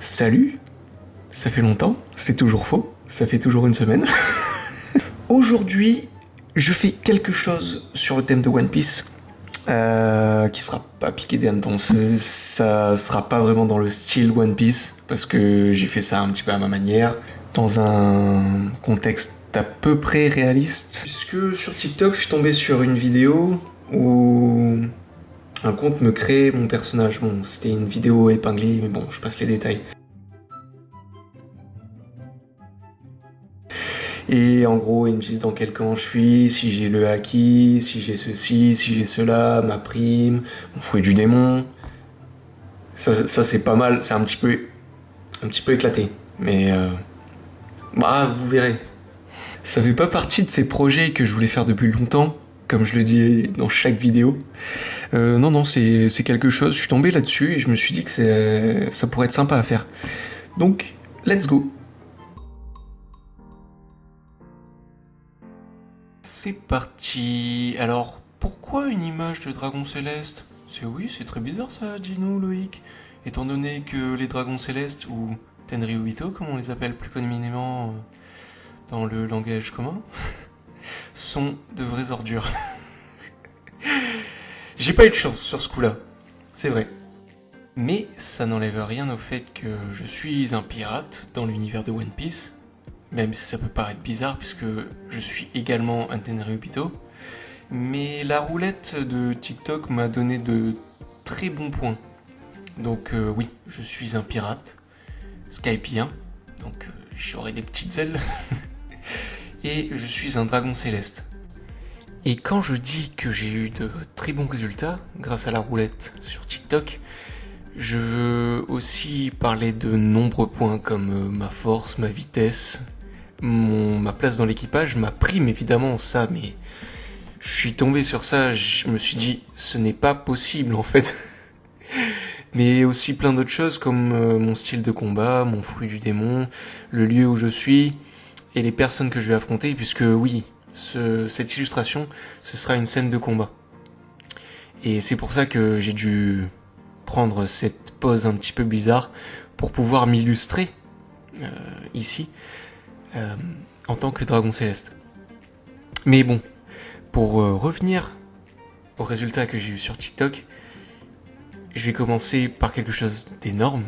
Salut, ça fait longtemps, c'est toujours faux, ça fait toujours une semaine. Aujourd'hui, je fais quelque chose sur le thème de One Piece qui sera pas piqué des hannetons. Ça sera pas vraiment dans le style One Piece parce que j'ai fait ça un petit peu à ma manière, dans un contexte à peu près réaliste. Puisque sur TikTok, je suis tombé sur une vidéo où un compte me crée mon personnage. Bon, c'était une vidéo épinglée, mais bon, je passe les détails. Et en gros, ils me disent dans quel camp je suis, si j'ai le haki, si j'ai ceci, si j'ai cela, ma prime, mon fruit du démon. Ça c'est pas mal, c'est un petit peu éclaté. Mais bah, vous verrez. Ça fait pas partie de ces projets que je voulais faire depuis longtemps, comme je le dis dans chaque vidéo. Non, c'est quelque chose, je suis tombé là-dessus et je me suis dit que ça pourrait être sympa à faire. Donc, let's go. C'est parti. Alors, pourquoi une image de dragon céleste? C'est très bizarre ça, dis-nous Loïc. Étant donné que les dragons célestes, ou Tenryubito comme on les appelle plus communément dans le langage commun, sont de vraies ordures. J'ai pas eu de chance sur ce coup-là, c'est vrai. Mais ça n'enlève rien au fait que je suis un pirate dans l'univers de One Piece, même si ça peut paraître bizarre puisque je suis également un Tenryubito. Mais la roulette de TikTok m'a donné de très bons points. Donc oui, je suis un pirate, skypien, donc j'aurai des petites ailes. Et je suis un dragon céleste. Et quand je dis que j'ai eu de très bons résultats grâce à la roulette sur TikTok, je veux aussi parler de nombreux points comme ma force, ma vitesse, ma place dans l'équipage, ma prime évidemment, ça, mais je suis tombé sur ça, je me suis dit, ce n'est pas possible en fait. Mais aussi plein d'autres choses comme mon style de combat, mon fruit du démon, le lieu où je suis et les personnes que je vais affronter, puisque oui, cette illustration, ce sera une scène de combat. Et c'est pour ça que j'ai dû prendre cette pose un petit peu bizarre pour pouvoir m'illustrer ici en tant que dragon céleste. Mais bon, pour revenir au résultat que j'ai eu sur TikTok, je vais commencer par quelque chose d'énorme,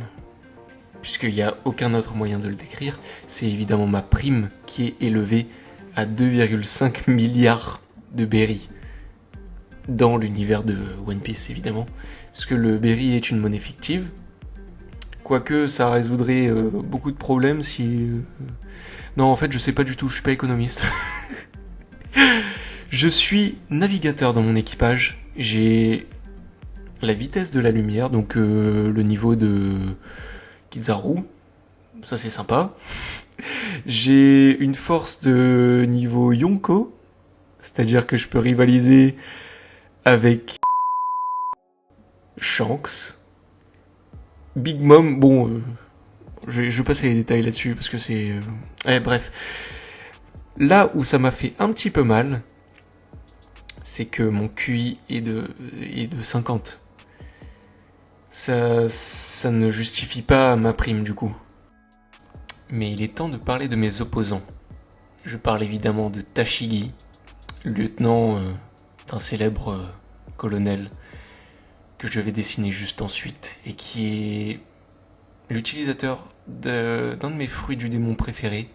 puisqu'il n'y a aucun autre moyen de le décrire. C'est évidemment ma prime qui est élevée à 2,5 milliards de berries dans l'univers de One Piece évidemment, puisque le berry est une monnaie fictive, quoique ça résoudrait beaucoup de problèmes si... Non, en fait je sais pas du tout, je suis pas économiste. Je suis navigateur dans mon équipage, j'ai la vitesse de la lumière, donc le niveau de Kizaru, ça c'est sympa. J'ai une force de niveau Yonko, c'est-à-dire que je peux rivaliser avec Shanks, Big Mom, bon, je vais passer les détails là-dessus parce que c'est... bref. Là où ça m'a fait un petit peu mal, c'est que mon QI est de 50. Ça ne justifie pas ma prime du coup. Mais il est temps de parler de mes opposants. Je parle évidemment de Tashigi, lieutenant d'un célèbre colonel que je vais dessiner juste ensuite et qui est l'utilisateur d'un de mes fruits du démon préférés,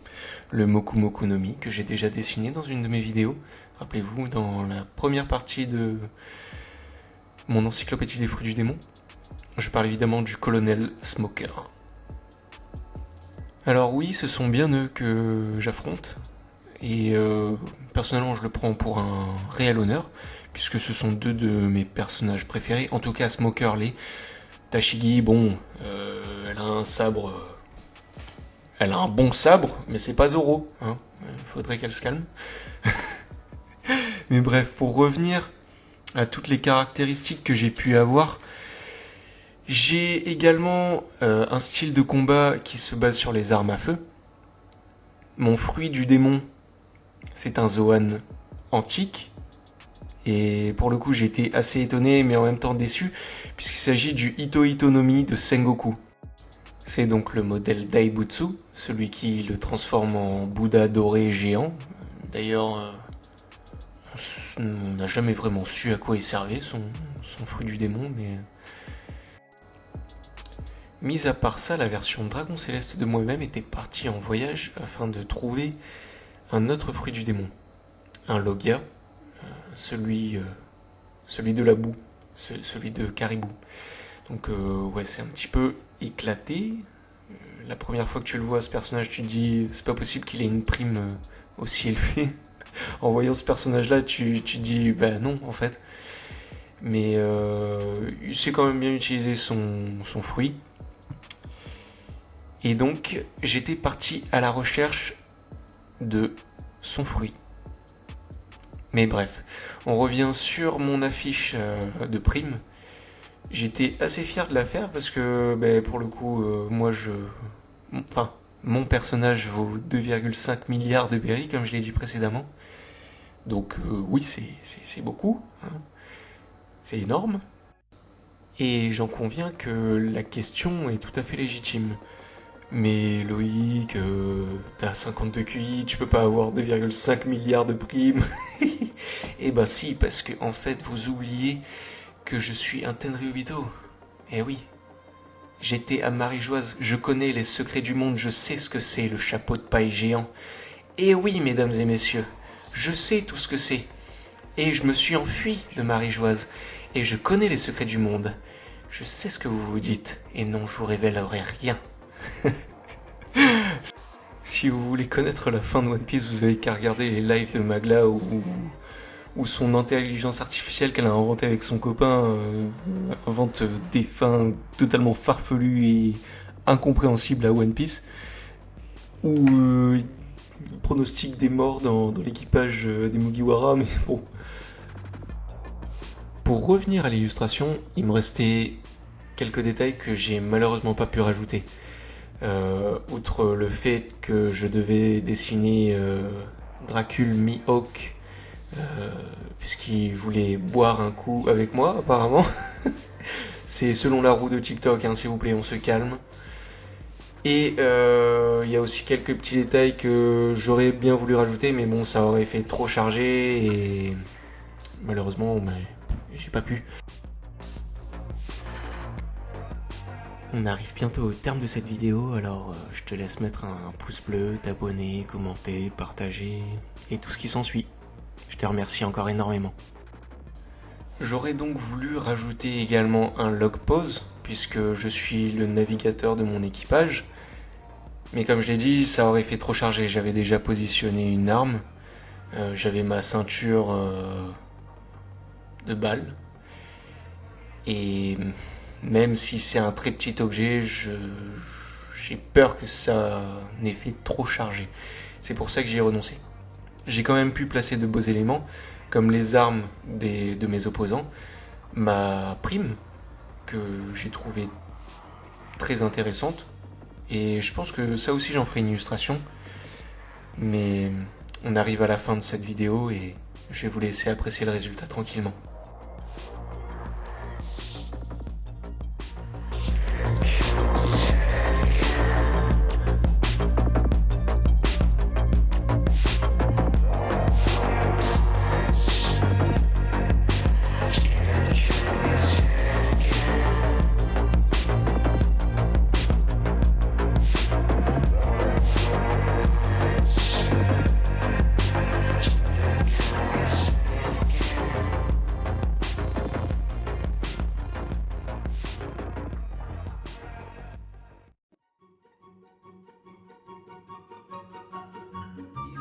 le Moku Moku no Mi, que j'ai déjà dessiné dans une de mes vidéos. Rappelez-vous, dans la première partie de mon encyclopédie des fruits du démon, je parle évidemment du colonel Smoker. Alors oui, ce sont bien eux que j'affronte, et personnellement je le prends pour un réel honneur, puisque ce sont deux de mes personnages préférés, en tout cas Smoker l'est. Tashigi, bon, elle a un sabre... elle a un bon sabre, mais c'est pas Zoro, hein. Faudrait qu'elle se calme. Mais bref, pour revenir à toutes les caractéristiques que j'ai pu avoir, j'ai également un style de combat qui se base sur les armes à feu. Mon fruit du démon, c'est un Zoan antique. Et pour le coup, j'ai été assez étonné, mais en même temps déçu, puisqu'il s'agit du Ito Ito no Mi de Sengoku. C'est donc le modèle Daibutsu, celui qui le transforme en Bouddha doré géant. D'ailleurs, on n'a jamais vraiment su à quoi il servait son fruit du démon, mais... Mis à part ça, la version Dragon Céleste de moi-même était partie en voyage afin de trouver un autre fruit du démon. Un Logia, celui de la boue, celui de Caribou. Donc ouais, c'est un petit peu éclaté. La première fois que tu le vois, ce personnage, tu te dis, c'est pas possible qu'il ait une prime aussi élevée. En voyant ce personnage-là, tu te dis, bah non, en fait. Mais il sait quand même bien utiliser son fruit. Et donc, j'étais parti à la recherche de son fruit. Mais bref, on revient sur mon affiche de prime. J'étais assez fier de la faire parce que pour le coup, mon personnage vaut 2,5 milliards de berries, comme je l'ai dit précédemment. Donc oui, c'est beaucoup, hein. C'est énorme. Et j'en conviens que la question est tout à fait légitime. Mais Loïc, t'as 52 QI, tu peux pas avoir 2,5 milliards de primes. Eh ben si, parce que en fait, vous oubliez que je suis un Tenryubito. Eh oui. J'étais à Marie-Joise, je connais les secrets du monde, je sais ce que c'est le chapeau de paille géant. Eh oui, mesdames et messieurs, je sais tout ce que c'est. Et je me suis enfui de Marie-Joise, et je connais les secrets du monde. Je sais ce que vous vous dites, et non, je vous révélerai rien. Si vous voulez connaître la fin de One Piece, vous avez qu'à regarder les lives de Magla où son intelligence artificielle qu'elle a inventée avec son copain invente des fins totalement farfelues et incompréhensibles à One Piece, où il pronostique des morts dans l'équipage des Mugiwara, mais bon. Pour revenir à l'illustration, il me restait quelques détails que j'ai malheureusement pas pu rajouter. Outre le fait que je devais dessiner Dracul Mihawk, puisqu'il voulait boire un coup avec moi apparemment. C'est selon la roue de TikTok, hein, s'il vous plaît, on se calme. Et il y a aussi quelques petits détails que j'aurais bien voulu rajouter, mais bon, ça aurait fait trop chargé et malheureusement, j'ai pas pu. On arrive bientôt au terme de cette vidéo, alors je te laisse mettre un pouce bleu, t'abonner, commenter, partager et tout ce qui s'ensuit. Je te remercie encore énormément. J'aurais donc voulu rajouter également un log pause, puisque je suis le navigateur de mon équipage. Mais comme je l'ai dit, ça aurait fait trop chargé. J'avais déjà positionné une arme, j'avais ma ceinture de balles, et même si c'est un très petit objet, j'ai peur que ça n'ait fait trop chargé. C'est pour ça que j'y ai renoncé. J'ai quand même pu placer de beaux éléments, comme les armes de mes opposants, ma prime, que j'ai trouvée très intéressante, et je pense que ça aussi j'en ferai une illustration, mais on arrive à la fin de cette vidéo et je vais vous laisser apprécier le résultat tranquillement.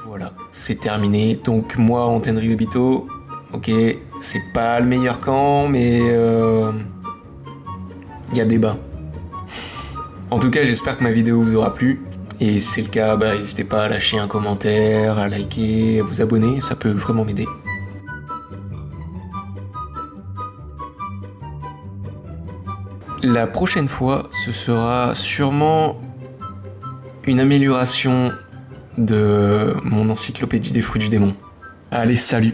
Voilà, c'est terminé. Donc moi, en Tenryubito, ok, c'est pas le meilleur camp, mais y a débat. En tout cas, j'espère que ma vidéo vous aura plu. Et si c'est le cas, n'hésitez pas à lâcher un commentaire, à liker, à vous abonner, ça peut vraiment m'aider. La prochaine fois, ce sera sûrement une amélioration de mon encyclopédie des fruits du démon. Allez, salut!